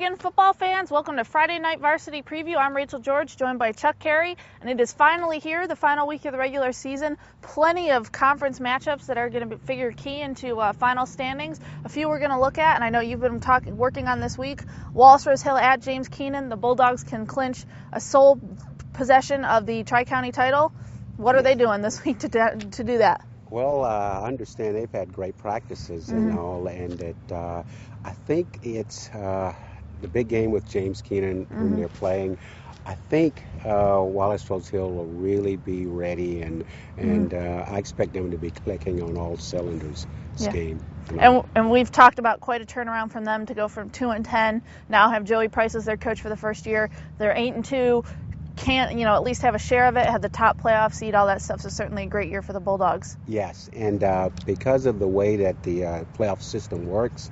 again, football fans. Welcome to Friday Night Varsity Preview. I'm Rachel George, joined by Chuck Carey, and it is finally here, the final week of the regular season. Plenty of conference matchups that are going to figure key into final standings. A few we're going to look at, and I know you've been working on this week. Wallace Rose Hill at James Keenan. The Bulldogs can clinch a sole possession of the Tri-County title. What are they doing this week to do that? Well, I understand they've had great practices and all, and I think it's the big game with James Keenan whom they're playing. I think Wallace Rose Hill will really be ready, and I expect them to be clicking on all cylinders this game. And we've talked about quite a turnaround from them to go from 2-10, now have Joey Price as their coach for the first year. They're 8-2. Can't, at least have a share of it, have the top playoff seed, all that stuff. So certainly a great year for the Bulldogs. Yes, and because of the way that the playoff system works,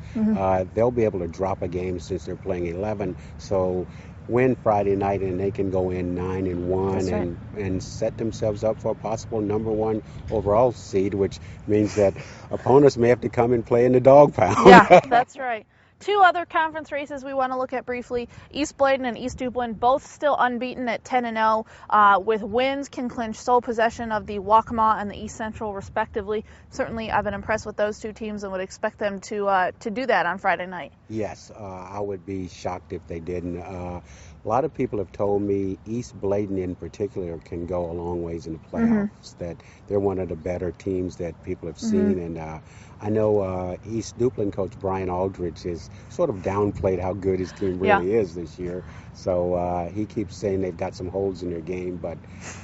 they'll be able to drop a game since they're playing 11. So win Friday night and they can go in 9-1 and set themselves up for a possible number one overall seed, which means that opponents may have to come and play in the dog pound. Yeah, that's right. Two other conference races we want to look at briefly. East Bladen and East Duplin, both still unbeaten at 10-0, with wins can clinch sole possession of the Waccamaw and the East Central, respectively. Certainly, I've been impressed with those two teams and would expect them to do that on Friday night. Yes, I would be shocked if they didn't. A lot of people have told me East Bladen in particular can go a long ways in the playoffs, that they're one of the better teams that people have seen. And I know East Duplin coach Brian Aldridge has sort of downplayed how good his team really is this year. So he keeps saying they've got some holes in their game, but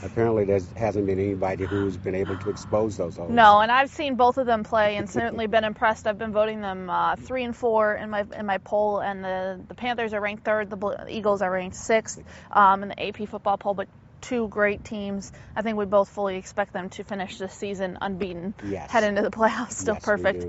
apparently there hasn't been anybody who's been able to expose those holes. No, and I've seen both of them play and certainly been impressed. I've been voting them 3 and 4 in my poll, and the Panthers are ranked 3rd, the Eagles are ranked 6th in the AP football poll, but two great teams. I think we both fully expect them to finish this season unbeaten, head into the playoffs still perfect.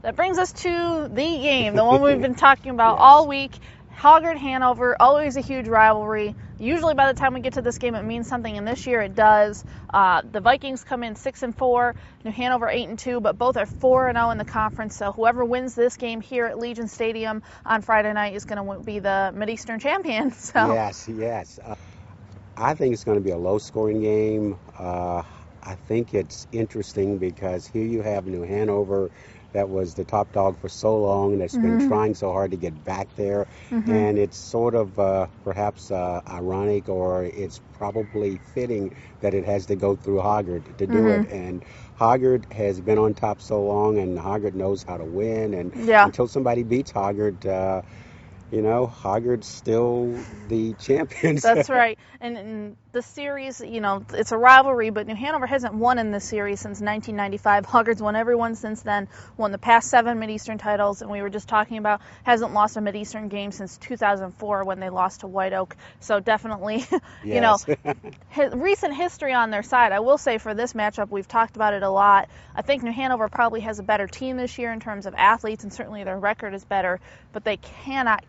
That brings us to the game, the one we've been talking about all week. Hoggard-Hanover, always a huge rivalry. Usually by the time we get to this game, it means something, and this year it does. The Vikings come in 6-4, New Hanover 8-2, but both are 4-0 in the conference. So whoever wins this game here at Legion Stadium on Friday night is going to be the Mid-Eastern champion. So. Yes. I think it's going to be a low-scoring game. I think it's interesting because here you have New Hanover, that was the top dog for so long, and that's been trying so hard to get back there. And it's sort of perhaps ironic, or it's probably fitting that it has to go through Hoggard to do it. And Hoggard has been on top so long, and Hoggard knows how to win. And until somebody beats Hoggard, Hoggard's still the champions. That's right. And the series, it's a rivalry, but New Hanover hasn't won in this series since 1995. Hoggard's won every one since then, won the past 7 Mid-Eastern titles, and we were just talking about hasn't lost a Mid-Eastern game since 2004 when they lost to White Oak. So definitely, recent history on their side. I will say for this matchup, we've talked about it a lot. I think New Hanover probably has a better team this year in terms of athletes, and certainly their record is better, but they cannot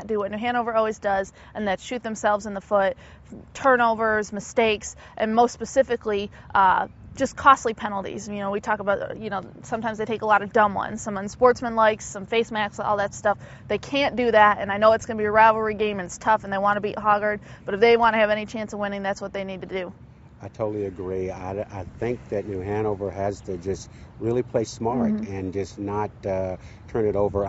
do what New Hanover always does, and that's shoot themselves in the foot, turnovers, mistakes, and most specifically, just costly penalties. We talk about, sometimes they take a lot of dumb ones, some unsportsmanlike, some face masks, all that stuff. They can't do that, and I know it's going to be a rivalry game, and it's tough, and they want to beat Hoggard, but if they want to have any chance of winning, that's what they need to do. I totally agree. I think that New Hanover has to just really play smart and just not turn it over.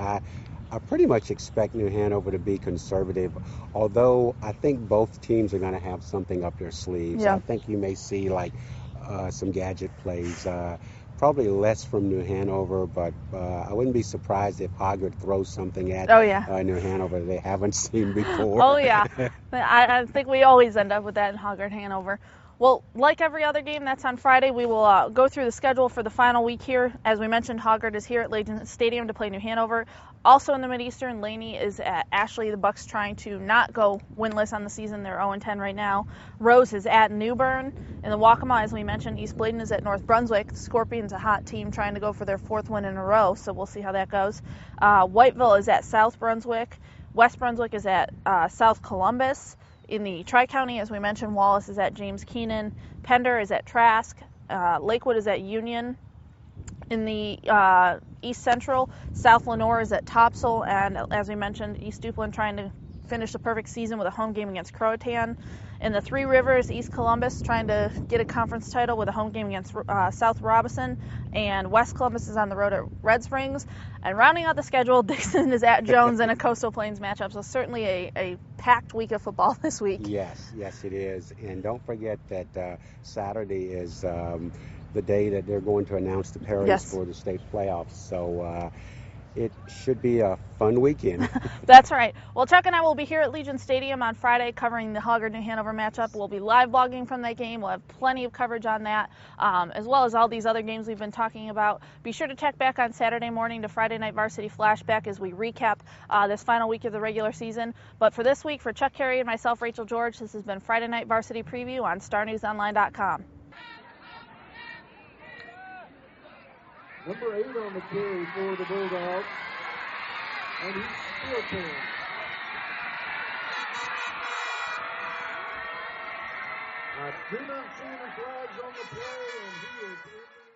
I pretty much expect New Hanover to be conservative, although I think both teams are going to have something up their sleeves. I think you may see some gadget plays, probably less from New Hanover, but I wouldn't be surprised if Hoggard throws something at New Hanover they haven't seen before. I think we always end up with that in Hoggard-Hanover. Well, like every other game, that's on Friday. We will go through the schedule for the final week here. As we mentioned, Hoggard is here at Legion Stadium to play New Hanover. Also in the Mid-Eastern, Laney is at Ashley. The Bucks trying to not go winless on the season. They're 0-10 right now. Rose is at New Bern. In the Waccamaw, as we mentioned, East Bladen is at North Brunswick. The Scorpions, a hot team, trying to go for their 4th win in a row, so we'll see how that goes. Whiteville is at South Brunswick. West Brunswick is at South Columbus. In the Tri-County, as we mentioned, Wallace is at James Keenan. Pender is at Trask. Lakewood is at Union. In the East Central, South Lenore is at Topsail, and as we mentioned, East Duplin trying to finish the perfect season with a home game against Croatan. In the Three Rivers, East Columbus trying to get a conference title with a home game against South Robinson, and West Columbus is on the road at Red Springs. And rounding out the schedule, Dixon is at Jones in a Coastal Plains matchup, so certainly a packed week of football this week. Yes, it is. And don't forget that Saturday is the day that they're going to announce the pairings for the state playoffs. So it should be a fun weekend. That's right. Well, Chuck and I will be here at Legion Stadium on Friday covering the Hoggard-New Hanover matchup. We'll be live blogging from that game. We'll have plenty of coverage on that, as well as all these other games we've been talking about. Be sure to check back on Saturday morning to Friday Night Varsity Flashback as we recap this final week of the regular season. But for this week, for Chuck Carey and myself, Rachel George, this has been Friday Night Varsity Preview on StarNewsOnline.com. Number 8 on the carry for the Bulldogs. And he's still pinned. I do not see any flags on the play, and he is in the